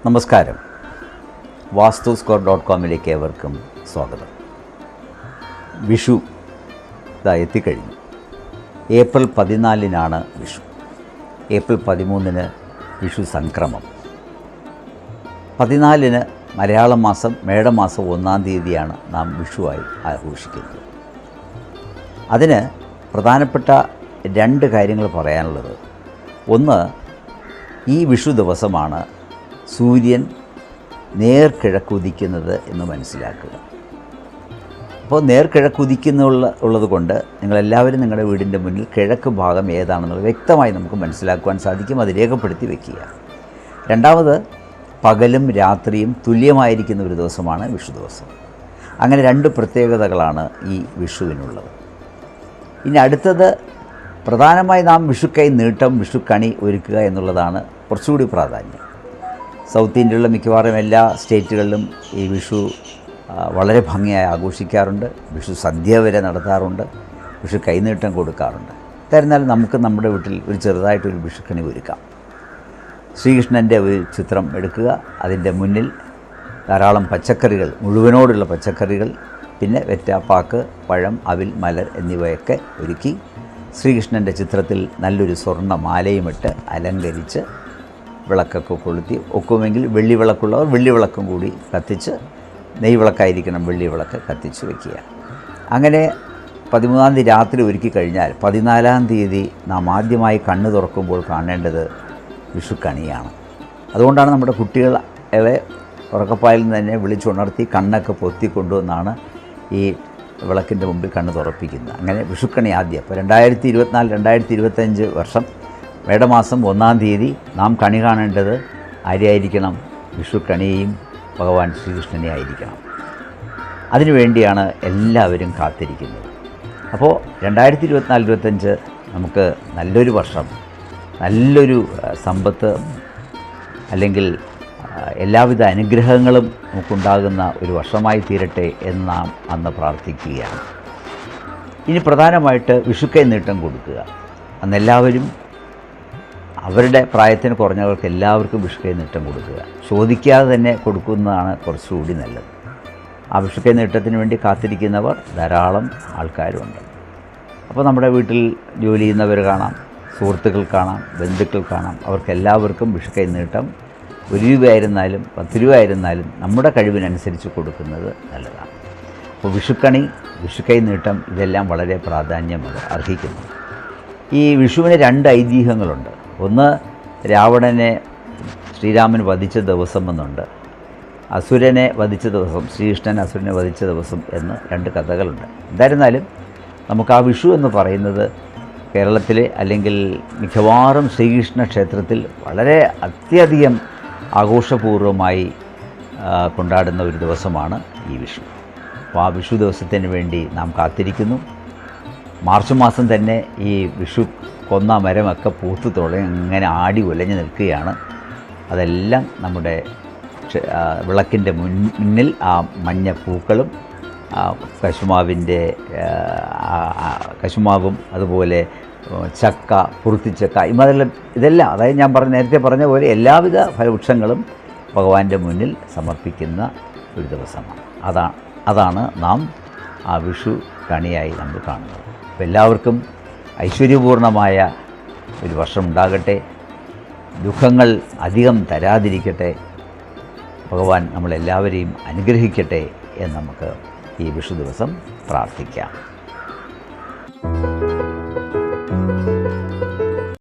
നമസ്കാരം. വാസ്തുസ്കോർ.com ഏവർക്കും സ്വാഗതം. വിഷു എത്തിക്കഴിഞ്ഞു. ഏപ്രിൽ 14 വിഷു. ഏപ്രിൽ 13 വിഷു സംക്രമം. 14 മലയാളം മാസം മേടമാസം 1-ാം തീയതിയാണ് നാം വിഷുവായി ആഘോഷിക്കുന്നത്. അതിന് പ്രധാനപ്പെട്ട 2 കാര്യങ്ങൾ പറയാനുള്ളത്. ഒന്ന്, ഈ വിഷു ദിവസമാണ് സൂര്യൻ നേർക്കിഴക്കുദിക്കുന്നത് എന്ന് മനസ്സിലാക്കുക. അപ്പോൾ നേർക്കിഴക്കുദിക്കുന്നുള്ളത് കൊണ്ട് നിങ്ങളെല്ലാവരും നിങ്ങളുടെ വീടിൻ്റെ മുന്നിൽ കിഴക്ക് ഭാഗം ഏതാണെന്നുള്ളത് വ്യക്തമായി നമുക്ക് മനസ്സിലാക്കുവാൻ സാധിക്കും. അത് രേഖപ്പെടുത്തി വയ്ക്കുക. രണ്ടാമത്, പകലും രാത്രിയും തുല്യമായിരിക്കുന്ന ഒരു ദിവസമാണ് വിഷു ദിവസം. അങ്ങനെ 2 പ്രത്യേകതകളാണ് ഈ വിഷുവിനുള്ളത്. ഇനി അടുത്തത്, പ്രധാനമായി നാം വിഷുക്കൈ നീട്ടം, വിഷുക്കണി ഒരുക്കുക എന്നുള്ളതാണ് കുറച്ചുകൂടി പ്രാധാന്യം. സൗത്ത് ഇന്ത്യയിലുള്ള മിക്കവാറും എല്ലാ സ്റ്റേറ്റുകളിലും ഈ വിഷു വളരെ ഭംഗിയായി ആഘോഷിക്കാറുണ്ട്. വിഷു സദ്യ വരെ നടത്താറുണ്ട്. വിഷു കൈനീട്ടം കൊടുക്കാറുണ്ട്. എന്നിരുന്നാലും നമുക്ക് നമ്മുടെ വീട്ടിൽ ഒരു ചെറുതായിട്ടൊരു വിഷുക്കണി ഒരുക്കാം. ശ്രീകൃഷ്ണൻ്റെ ഒരു ചിത്രം എടുക്കുക. അതിൻ്റെ മുന്നിൽ ധാരാളം പച്ചക്കറികൾ, മുഴുവനോടുള്ള പച്ചക്കറികൾ, പിന്നെ വെറ്റാപ്പാക്ക്, പഴം, അവിൽ, മലർ എന്നിവയൊക്കെ ഒരുക്കി ശ്രീകൃഷ്ണൻ്റെ ചിത്രത്തിൽ നല്ലൊരു സ്വർണ്ണ മാലയുമിട്ട് അലങ്കരിച്ച് വിളക്കൊക്കെ കൊളുത്തി, ഒക്കുമെങ്കിൽ വെള്ളി വിളക്കുള്ളവർ വെള്ളി വിളക്കും കൂടി കത്തിച്ച്, നെയ് വിളക്കായിരിക്കണം വെള്ളി വിളക്ക് കത്തിച്ച് വയ്ക്കുക. അങ്ങനെ 13-ാം തീയതി രാത്രി ഒരുക്കി കഴിഞ്ഞാൽ 14-ാം തീയതി നാം ആദ്യമായി കണ്ണ് തുറക്കുമ്പോൾ കാണേണ്ടത് വിഷുക്കണിയാണ്. അതുകൊണ്ടാണ് നമ്മുടെ കുട്ടികളെ ഉറക്കപ്പായിൽ നിന്ന് തന്നെ വിളിച്ചുണർത്തി കണ്ണൊക്കെ പൊത്തിക്കൊണ്ടുവന്നാണ് ഈ വിളക്കിൻ്റെ മുമ്പിൽ കണ്ണ് തുറപ്പിക്കുന്നത്. അങ്ങനെ വിഷുക്കണി ആദ്യം. അപ്പോൾ 2024-2025 വർഷം മേടമാസം 1-ാം തീയതി നാം കണി കാണേണ്ടത് ആരെയായിരിക്കണം? വിഷുക്കണിയെയും ഭഗവാൻ ശ്രീകൃഷ്ണനെ ആയിരിക്കണം. അതിനുവേണ്ടിയാണ് എല്ലാവരും കാത്തിരിക്കുന്നത്. അപ്പോൾ 2024-25 നമുക്ക് നല്ലൊരു വർഷം, നല്ലൊരു സമ്പത്ത്, അല്ലെങ്കിൽ എല്ലാവിധ അനുഗ്രഹങ്ങളും നമുക്കുണ്ടാകുന്ന ഒരു വർഷമായി തീരട്ടെ എന്ന് നാം അന്ന് പ്രാർത്ഥിക്കുകയാണ്. ഇനി പ്രധാനമായിട്ട് വിഷുക്കൈ നീട്ടം കൊടുക്കുക. അന്നെല്ലാവരും അവരുടെ പ്രായത്തിന് കുറഞ്ഞവർക്ക് എല്ലാവർക്കും വിഷുക്കൈ നീട്ടം കൊടുക്കുക. ചോദിക്കാതെ തന്നെ കൊടുക്കുന്നതാണ് കുറച്ചുകൂടി നല്ലത്. ആ വിഷുക്കൈ നീട്ടത്തിന് വേണ്ടി കാത്തിരിക്കുന്നവർ ധാരാളം ആൾക്കാരുണ്ട്. അപ്പോൾ നമ്മുടെ വീട്ടിൽ ജോലി ചെയ്യുന്നവർ കാണാം, സുഹൃത്തുക്കൾ കാണാം, ബന്ധുക്കൾ കാണാം. അവർക്കെല്ലാവർക്കും വിഷുക്കൈ നീട്ടം 1 രൂപയായിരുന്നാലും 10 രൂപയായിരുന്നാലും നമ്മുടെ കഴിവിനനുസരിച്ച് കൊടുക്കുന്നത് നല്ലതാണ്. അപ്പോൾ വിഷുക്കണി, വിഷുക്കൈ നീട്ടം ഇതെല്ലാം വളരെ പ്രാധാന്യം അർഹിക്കുന്നു. ഈ വിഷുവിന് 2 ഐതിഹ്യങ്ങളുണ്ട്. ഒന്ന്, രാവണനെ ശ്രീരാമൻ വധിച്ച ദിവസം എന്നുണ്ട്. അസുരനെ വധിച്ച ദിവസം, ശ്രീകൃഷ്ണൻ അസുരനെ വധിച്ച ദിവസം എന്ന് 2 കഥകളുണ്ട്. എന്തായിരുന്നാലും നമുക്ക് ആ വിഷു എന്ന് പറയുന്നത് കേരളത്തിലെ, അല്ലെങ്കിൽ മിക്കവാറും ശ്രീകൃഷ്ണ ക്ഷേത്രത്തിൽ വളരെ അത്യധികം ആഘോഷപൂർവ്വമായി കൊണ്ടാടുന്ന ഒരു ദിവസമാണ് ഈ വിഷു. അപ്പോൾ ആ വിഷു ദിവസത്തിന് വേണ്ടി നാം കാത്തിരിക്കുന്നു. മാർച്ച് മാസം തന്നെ ഈ വിഷു കൊന്ന മരമൊക്കെ പൂത്ത് തുടങ്ങി ഇങ്ങനെ ആടി ഉലഞ്ഞു നിൽക്കുകയാണ്. അതെല്ലാം നമ്മുടെ വിളക്കിൻ്റെ മുന്നിൽ ആ മഞ്ഞ പൂക്കളും കശുമാവും അതുപോലെ ചക്ക, പുറുത്തിച്ചക്ക, ഇതെല്ലാം അതായത് ഞാൻ നേരത്തെ പറഞ്ഞ പോലെ എല്ലാവിധ ഫലവൃക്ഷങ്ങളും ഭഗവാന്റെ മുന്നിൽ സമർപ്പിക്കുന്ന ഒരു ദിവസമാണ്. അതാണ് നാം ആ വിഷു കണിയായി നമ്മൾ കാണുന്നത്. അപ്പോൾ എല്ലാവർക്കും ഐശ്വര്യപൂർണമായ ഒരു വർഷം ഉണ്ടാകട്ടെ. ദുഃഖങ്ങൾ അധികം തരാതിരിക്കട്ടെ. ഭഗവാൻ നമ്മളെല്ലാവരെയും അനുഗ്രഹിക്കട്ടെ എന്ന് നമുക്ക് ഈ വിഷു ദിവസം പ്രാർത്ഥിക്കാം.